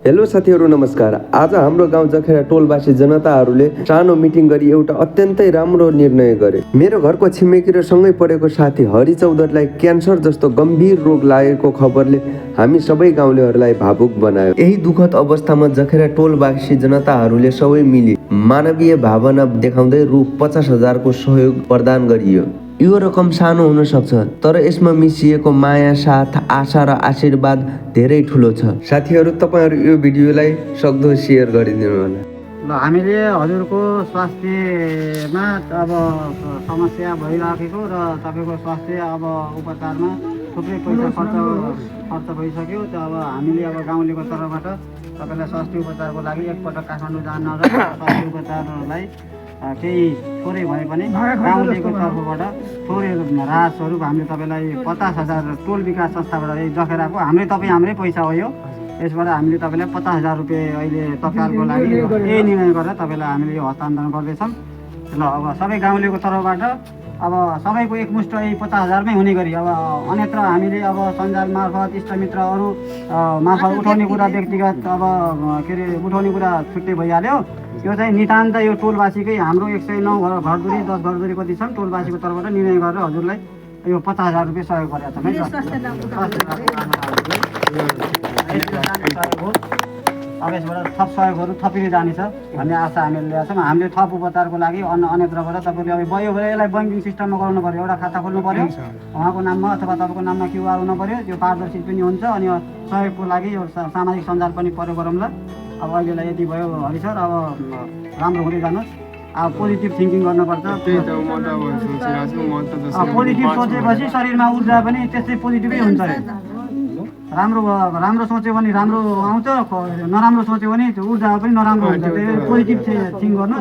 Hello साथीहरू नमस्कार। आज हाम्रो गाउँ जखेरा टोलवासी जनताहरूले सानो मिटिङ गरी एउटा अत्यन्तै राम्रो निर्णय गरे। मेरो घरको छिमेकी र सँगै पढेको साथी हरि चौधरीलाई क्यान्सर जस्तो गम्भीर रोग लागेको खबरले हामी सबै गाउँलेहरूलाई भावुक बनायो। यही दुःखद अवस्थामा जखेरा टोलवासी जनताहरूले सबै मिली मानवीय भावना देखाउँदै रु 50,000 को सहयोग प्रदान गरियो। यो रकम सानो हुन सक्छ, तर यसमा मिसिएको माया, साथ, आशा र आशीर्वाद धेरै ठुलो छ। साथीहरू, तपाईँहरू यो भिडियोलाई सक्दो सेयर गरिदिनु होला। ल हामीले हजुरको स्वास्थ्यमा अब समस्या भइराखेको र तपाईँको स्वास्थ्य अब उपचारमा थुप्रै पैसा खर्च भइसक्यो। त अब हामीले अब गाउँलेको तर्फबाट तपाईँलाई स्वास्थ्य उपचारको लागि एकपटक काठमाडौँ जान नजानु, स्वास्थ्य उपचारलाई केही थोरै भए पनि गाउँलेको तर्फबाट थोरै राहत स्वरूप हामीले तपाईँलाई 50,000 टोल विकास संस्थाबाट जखेराको हाम्रै पैसा हो यो। यसबाट हामीले तपाईँलाई 50,000 रुपियाँ अहिले तपाईँहरूको लागि यही निर्णय गरेर तपाईँलाई हामीले यो हस्तान्तरण गर्दैछौँ। ल अब सबै गाउँलेको तर्फबाट अब सबैको एकमुष्ट यही 50,000मै हुने गरी अब अन्यत्र हामीले अब सञ्जाल मार्फत इष्टमित्र अरू मार्फत उठाउने कुरा व्यक्तिगत अब के अरे उठाउने कुरा छुट्टै भइहाल्यो। यो चाहिँ नितान्त यो टोलवासीकै हाम्रो 109 घरधुरी 10 घरधुरी कति छन् टोलवासीको तर्फबाट निर्णय गरेर हजुरलाई यो 50,000 रुपियाँ सहयोग गरेका छौँ है। अब यसबाट थप सहयोगहरू थपिँदै जानेछ भन्ने आशा हामीले ल्याएको छौँ। हामीले थप उपचारको लागि अन्यत्रबाट तपाईँले अब भयो भने यसलाई ब्याङ्किङ सिस्टममा गराउनु पऱ्यो, एउटा खाता खोल्नु पऱ्यो उहाँको नाममा अथवा तपाईँको नाममा क्युआर हुनु पऱ्यो। त्यो पारदर्शी पनि हुन्छ अनि सहयोगको लागि यो सामाजिक सञ्जाल पनि प्रयोग गरौँला। अब अहिलेलाई यति भयो हरि सर, अब राम्रो हुँदै जानुहोस्। अब पोजिटिभ थिङ्किङ गर्नुपर्छ। पोजिटिभ सोचेपछि शरीरमा ऊर्जा पनि त्यस्तै पोजिटिभै हुन्छ अरे। राम्रो सोच्यो भने राम्रो आउँछ, नराम्रो सोच्यो भने ऊर्जा पनि नराम्रो हुन्छ। पोजिटिभ थिङ्क गर्नु।